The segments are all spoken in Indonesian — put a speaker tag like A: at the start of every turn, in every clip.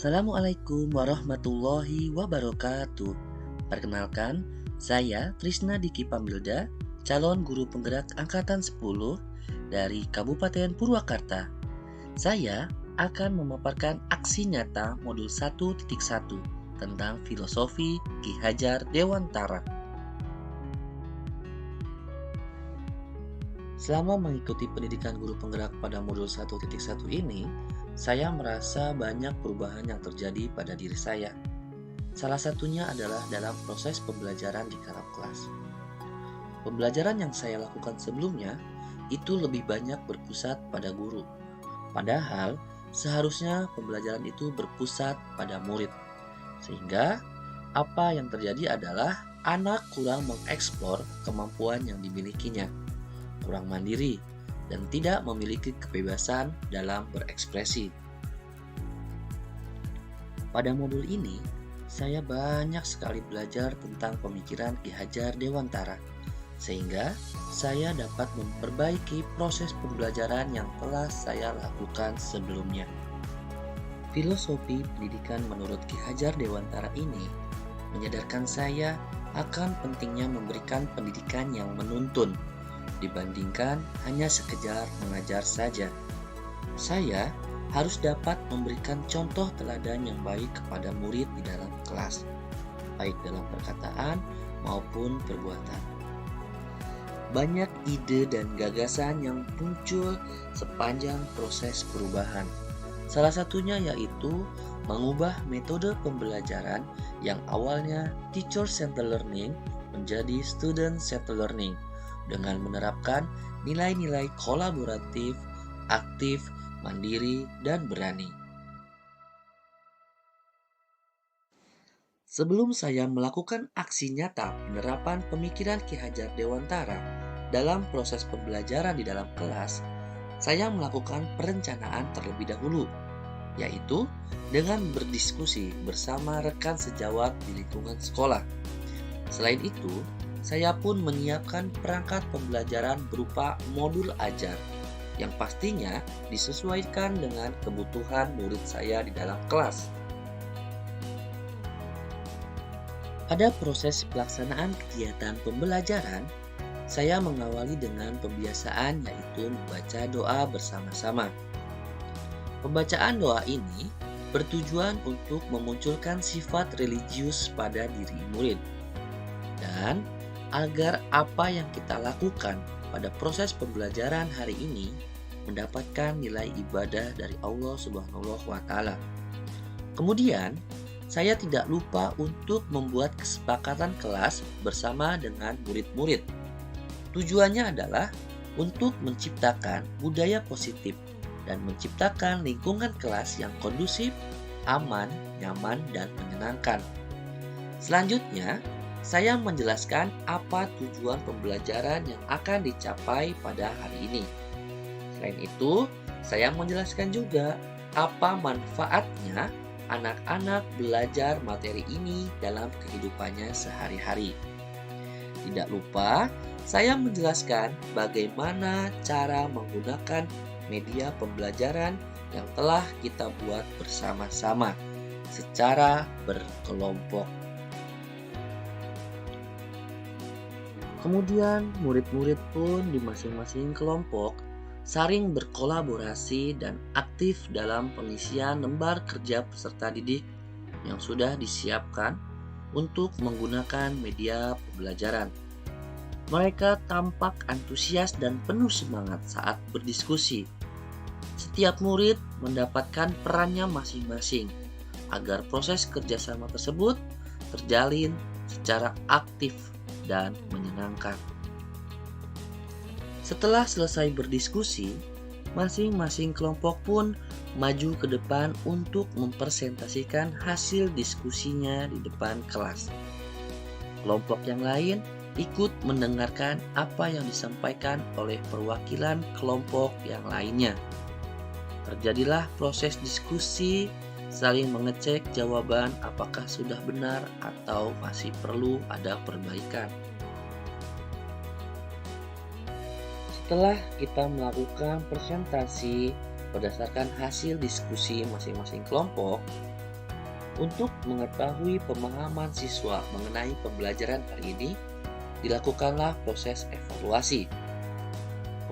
A: Assalamualaikum warahmatullahi wabarakatuh. Perkenalkan, saya Trisna Diki Pamilda, calon guru penggerak angkatan 10 dari Kabupaten Purwakarta. Saya akan memaparkan aksi nyata modul 1.1 tentang filosofi Ki Hajar Dewantara. Selama mengikuti pendidikan guru penggerak pada modul 1.1 ini, saya merasa banyak perubahan yang terjadi pada diri saya. Salah satunya adalah dalam proses pembelajaran di dalam kelas. Pembelajaran yang saya lakukan sebelumnya itu lebih banyak berpusat pada guru. Padahal seharusnya pembelajaran itu berpusat pada murid. Sehingga apa yang terjadi adalah anak kurang mengeksplor kemampuan yang dimilikinya, kurang mandiri, dan tidak memiliki kebebasan dalam berekspresi. Pada modul ini, saya banyak sekali belajar tentang pemikiran Ki Hajar Dewantara, sehingga saya dapat memperbaiki proses pembelajaran yang telah saya lakukan sebelumnya. Filosofi pendidikan menurut Ki Hajar Dewantara ini menyadarkan saya akan pentingnya memberikan pendidikan yang menuntun dibandingkan hanya sekedar mengajar saja. Saya harus dapat memberikan contoh teladan yang baik kepada murid di dalam kelas, baik dalam perkataan maupun perbuatan. Banyak ide dan gagasan yang muncul sepanjang proses perubahan. Salah satunya yaitu mengubah metode pembelajaran yang awalnya teacher-centered learning menjadi student-centered learning dengan menerapkan nilai-nilai kolaboratif, aktif, mandiri, dan berani. Sebelum saya melakukan aksi nyata penerapan pemikiran Ki Hajar Dewantara dalam proses pembelajaran di dalam kelas, saya melakukan perencanaan terlebih dahulu, yaitu dengan berdiskusi bersama rekan sejawat di lingkungan sekolah. Selain itu, saya pun menyiapkan perangkat pembelajaran berupa modul ajar yang pastinya disesuaikan dengan kebutuhan murid saya di dalam kelas. Pada proses pelaksanaan kegiatan pembelajaran, saya mengawali dengan pembiasaan yaitu membaca doa bersama-sama. Pembacaan doa ini bertujuan untuk memunculkan sifat religius pada diri murid dan agar apa yang kita lakukan pada proses pembelajaran hari ini mendapatkan nilai ibadah dari Allah Subhanahu wa Ta'ala. Kemudian, saya tidak lupa untuk membuat kesepakatan kelas bersama dengan murid-murid. Tujuannya adalah untuk menciptakan budaya positif dan menciptakan lingkungan kelas yang kondusif, aman, nyaman, dan menyenangkan. Selanjutnya, saya menjelaskan apa tujuan pembelajaran yang akan dicapai pada hari ini. Selain itu, saya menjelaskan juga apa manfaatnya anak-anak belajar materi ini dalam kehidupannya sehari-hari. Tidak lupa, saya menjelaskan bagaimana cara menggunakan media pembelajaran yang telah kita buat bersama-sama secara berkelompok. Kemudian murid-murid pun di masing-masing kelompok saling berkolaborasi dan aktif dalam pengisian lembar kerja peserta didik yang sudah disiapkan untuk menggunakan media pembelajaran. Mereka tampak antusias dan penuh semangat saat berdiskusi. Setiap murid mendapatkan perannya masing-masing agar proses kerjasama tersebut terjalin secara aktif dan menyenangkan. Setelah selesai berdiskusi, masing-masing kelompok pun maju ke depan untuk mempresentasikan hasil diskusinya di depan kelas. Kelompok yang lain ikut mendengarkan apa yang disampaikan oleh perwakilan kelompok yang lainnya. Terjadilah proses diskusi, saling mengecek jawaban apakah sudah benar atau masih perlu ada perbaikan. Setelah kita melakukan presentasi berdasarkan hasil diskusi masing-masing kelompok, Untuk mengetahui pemahaman siswa mengenai pembelajaran hari ini, dilakukanlah proses evaluasi.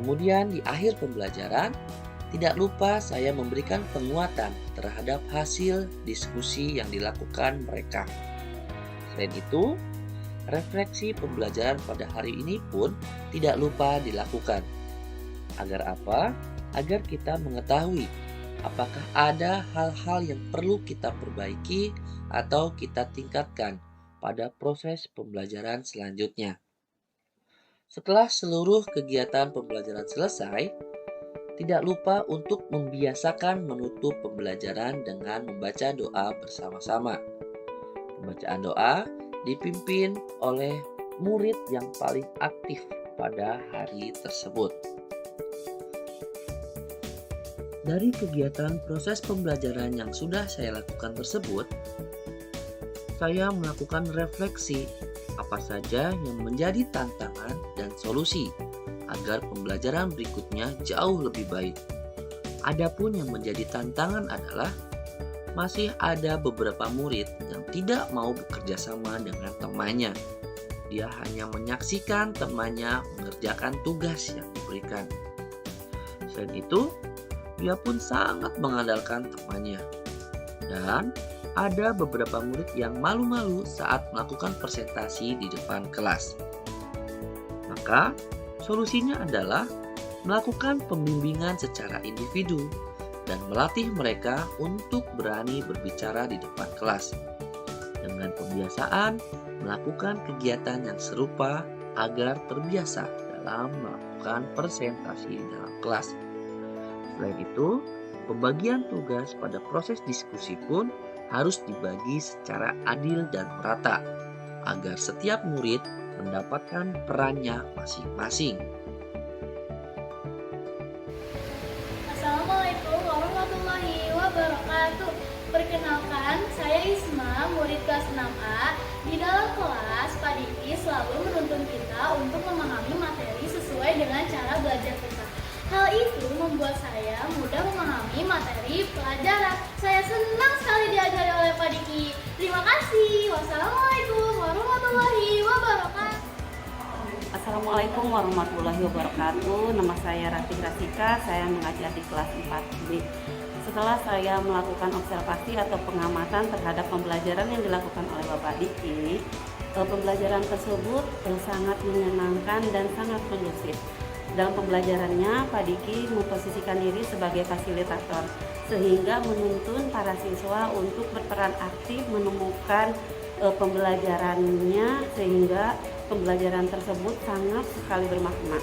A: Kemudian di akhir pembelajaran, tidak lupa saya memberikan penguatan terhadap hasil diskusi yang dilakukan mereka. Selain itu, refleksi pembelajaran pada hari ini pun tidak lupa dilakukan. Agar apa? Agar kita mengetahui apakah ada hal-hal yang perlu kita perbaiki atau kita tingkatkan pada proses pembelajaran selanjutnya. Setelah seluruh kegiatan pembelajaran selesai, tidak lupa untuk membiasakan menutup pembelajaran dengan membaca doa bersama-sama. Pembacaan doa dipimpin oleh murid yang paling aktif pada hari tersebut. Dari kegiatan proses pembelajaran yang sudah saya lakukan tersebut, saya melakukan refleksi apa saja yang menjadi tantangan dan solusi agar pembelajaran berikutnya jauh lebih baik. Adapun yang menjadi tantangan adalah masih ada beberapa murid yang tidak mau bekerja sama dengan temannya. Dia hanya menyaksikan temannya mengerjakan tugas yang diberikan. Selain itu, dia pun sangat mengandalkan temannya. Dan ada beberapa murid yang malu-malu saat melakukan presentasi di depan kelas. Maka, solusinya adalah melakukan pembimbingan secara individu dan melatih mereka untuk berani berbicara di depan kelas. Dengan pembiasaan melakukan kegiatan yang serupa agar terbiasa dalam melakukan presentasi di dalam kelas. Selain itu, pembagian tugas pada proses diskusi pun harus dibagi secara adil dan merata, agar setiap murid mendapatkan perannya masing-masing.
B: Assalamualaikum warahmatullahi wabarakatuh. Perkenalkan, saya Isma, murid kelas 6A. Di dalam kelas, Pak Diki selalu menuntun kita untuk memahami materi sesuai dengan cara belajar kita. Hal itu membuat saya mudah memahami materi pelajaran. Saya senang sekali diajari oleh Pak Diki. Terima kasih. Wassalamualaikum warahmatullahi wabarakatuh.
C: Assalamualaikum warahmatullahi wabarakatuh. Nama saya Ratih Rasika, saya mengajar di kelas 4B. Setelah saya melakukan observasi atau pengamatan terhadap pembelajaran yang dilakukan oleh Bapak Diki, pembelajaran tersebut sangat menyenangkan dan sangat kondusif. Dalam pembelajarannya, Pak Diki memposisikan diri sebagai fasilitator, sehingga menuntun para siswa untuk berperan aktif menemukan pembelajarannya, sehingga pembelajaran tersebut sangat sekali bermakna.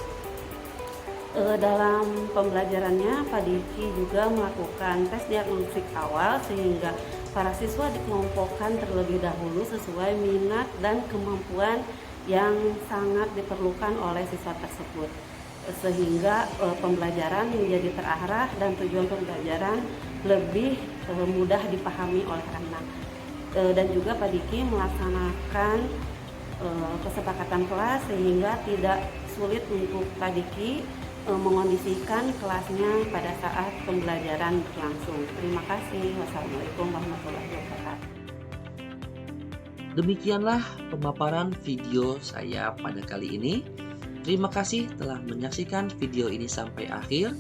C: Dalam pembelajarannya, Pak Diki juga melakukan tes diagnostik awal, sehingga para siswa dikelompokkan terlebih dahulu sesuai minat dan kemampuan yang sangat diperlukan oleh siswa tersebut, sehingga pembelajaran menjadi terarah dan tujuan pembelajaran lebih mudah dipahami oleh anak. Dan juga Pak Diki melaksanakan kesepakatan kelas sehingga tidak sulit untuk Pak Diki mengondisikan kelasnya pada saat pembelajaran berlangsung. Terima kasih. Wassalamualaikum warahmatullahi wabarakatuh.
A: Demikianlah pemaparan video saya pada kali ini. Terima kasih telah menyaksikan video ini sampai akhir.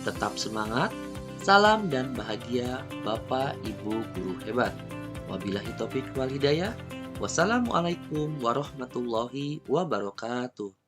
A: Tetap semangat. Salam dan bahagia Bapak Ibu guru hebat. Wabillahi taufiq wal hidayah. Wassalamualaikum warahmatullahi wabarakatuh.